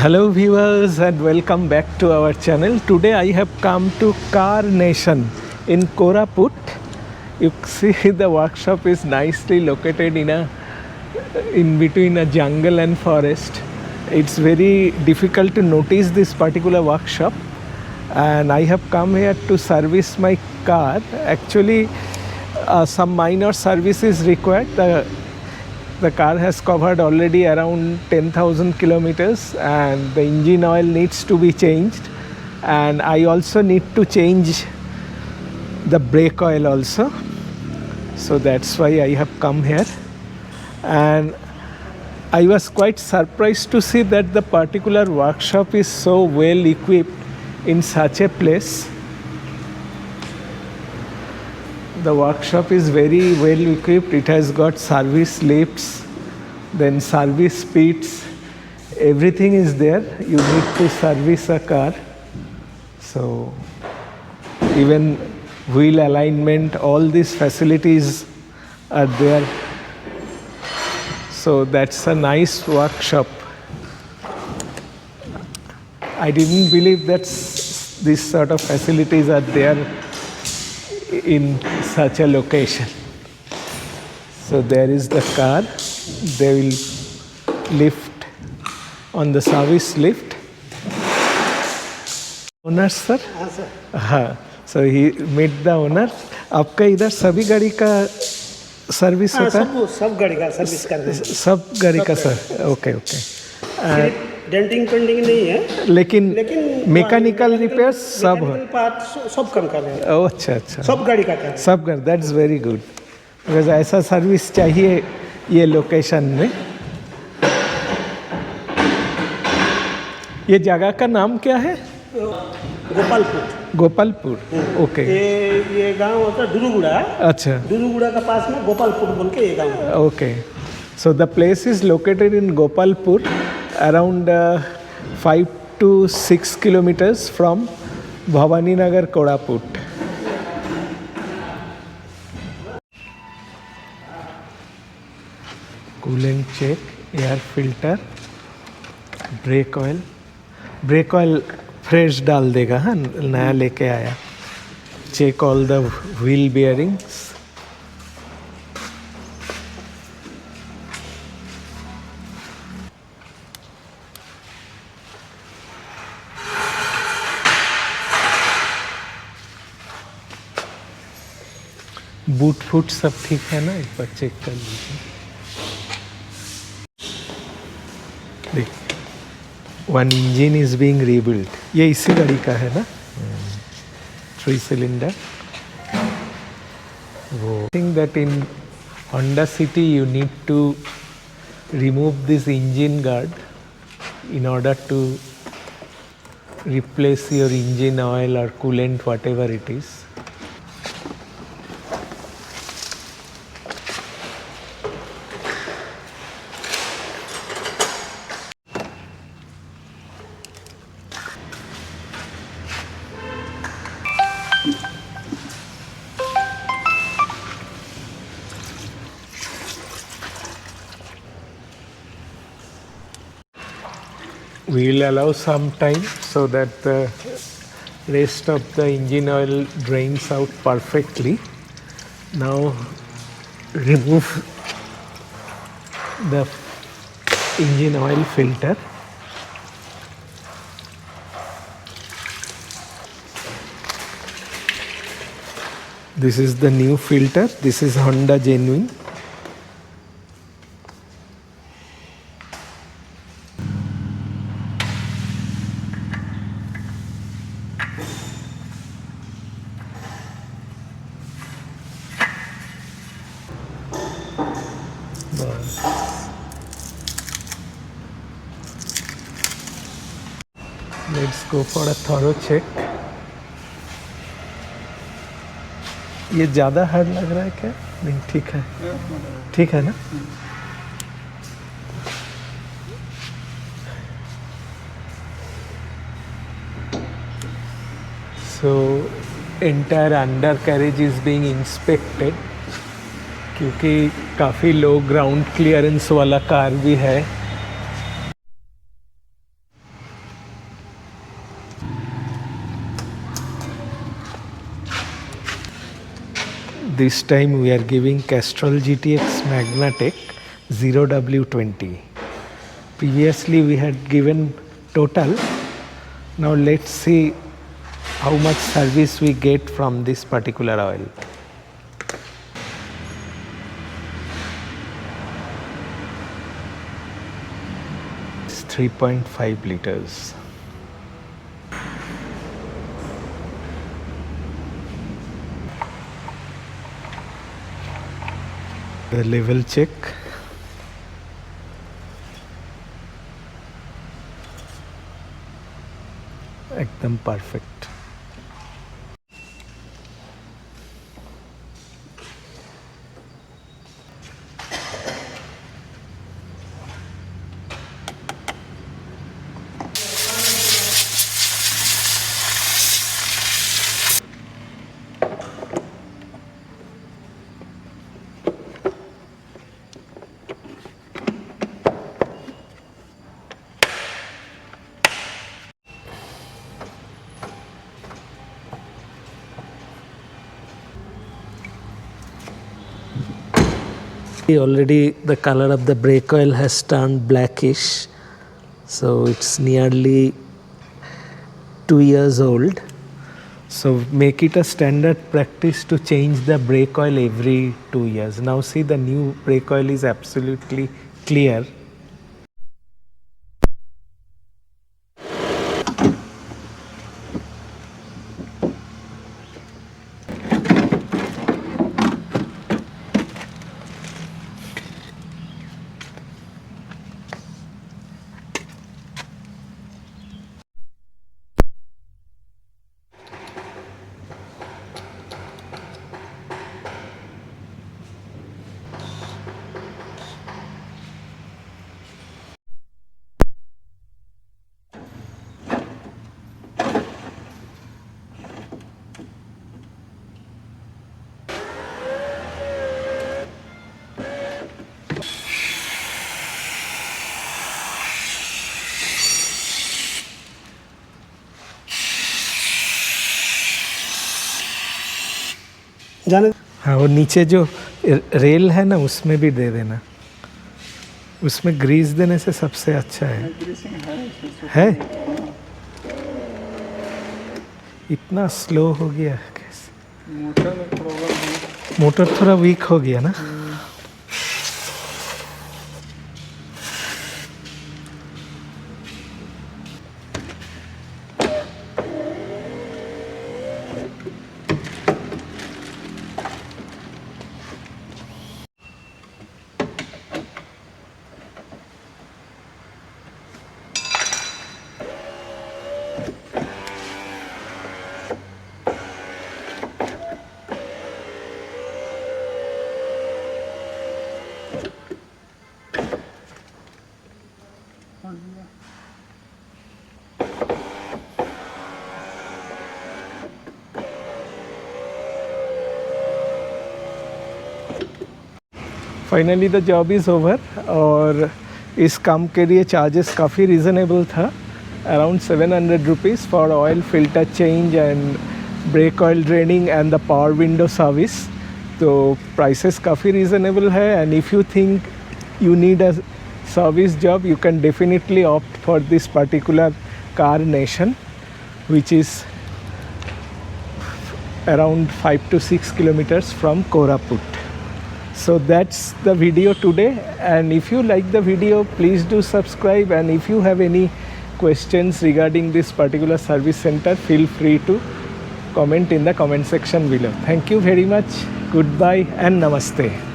Hello viewers and welcome back to our channel. Today I have come to Car Nation in Koraput. You see the workshop is nicely located in between a jungle and forest. It's very difficult to notice this particular workshop, and I have come here to service my car. Actually some minor service is required. The car has covered already around 10,000 kilometers and the engine oil needs to be changed, and I also need to change the brake oil also. So that's why I have come here, and I was quite surprised to see that the particular workshop is so well equipped in such a place. The workshop is very well equipped. It has got service lifts, then service speeds. Everything is there. You need to service a car. So even wheel alignment, all these facilities are there. So that's a nice workshop. I didn't believe that these sort of facilities are there in such a location. So there is the car. They will lift on the service lift. Owner sir? हाँ sir. हाँ. So he met the owner. आपका इधर सभी गाड़ी का service होता है? सब गाड़ी का सर्विस कर रहे हैं. सब गाड़ी का sir. Okay okay. Denting painting नहीं है, लेकिन मैकेनिकल रिपेयर्स सब हो. पार्ट सब कम कर रहे हैं. ओह अच्छा. सब गाड़ी का है. सब गाड़ी. That's very good. बिकॉज ऐसा सर्विस चाहिए ये लोकेशन में. ये जगह का नाम क्या है? गोपालपुर. ओके. ये गांव होता है डुरुगुड़ा. अच्छा. डुरुगुड़ा का पास में गोपालपुर बोल के ये गांव है. Okay. So the place is located in Gopalpur, around 5 to 6 kilometers from Bhavani Nagar, Koraput. Coolant check, air filter, brake oil. Brake oil fresh डाल देगा. हाँ, नया लेके आया. Check all the wheel bearings. Boot फूट सब ठीक है ना? एक बार चेक कर लीजिए. देखिए, one engine is being rebuild. ये इसी गाड़ी का है ना? 3 सिलेंडर. वो think that in Honda City you need to remove this engine guard in order to replace your engine oil or coolant, whatever it is. We will allow some time so that the rest of the engine oil drains out perfectly. Now remove the engine oil filter. This is the new filter. This is Honda Genuine. Let's go for a thorough check. ये ज़्यादा hard लग रहा है क्या? नहीं, ठीक है. ठीक है ना? So entire undercarriage is being inspected, क्योंकि काफ़ी लो ग्राउंड क्लियरेंस वाला कार भी है. This time we are giving Castrol GTX Magnatec 0W20. Previously we had given Total. Now let's see how much service we get from this particular oil. It's 3.5 liters. The level check. एकदम perfect. Already the color of the brake oil has turned blackish, so it's nearly 2 years old. So make it a standard practice to change the brake oil every 2 years. Now see, the new brake oil is absolutely clear. जाने हाँ, वो नीचे जो rail है ना, उसमें भी दे देना. उसमें ग्रीस देने से सबसे अच्छा है. इतना स्लो हो गया कैसे? मोटर थोड़ा वीक हो गया ना. Finally the job is over. और इस काम के लिए चार्जेस काफ़ी रीज़नेबल था. Around 700 rupees for oil filter change and brake oil draining and the power window service. तो प्राइसेस काफ़ी रीज़नेबल है. And if you think you need a service job, you can definitely opt for this particular Car Nation, which is around 5 to 6 kilometers from Koraput. So that's the video today, and if you like the video, please do subscribe, and if you have any questions regarding this particular service center, feel free to comment in the comment section below. Thank you very much. Goodbye and namaste.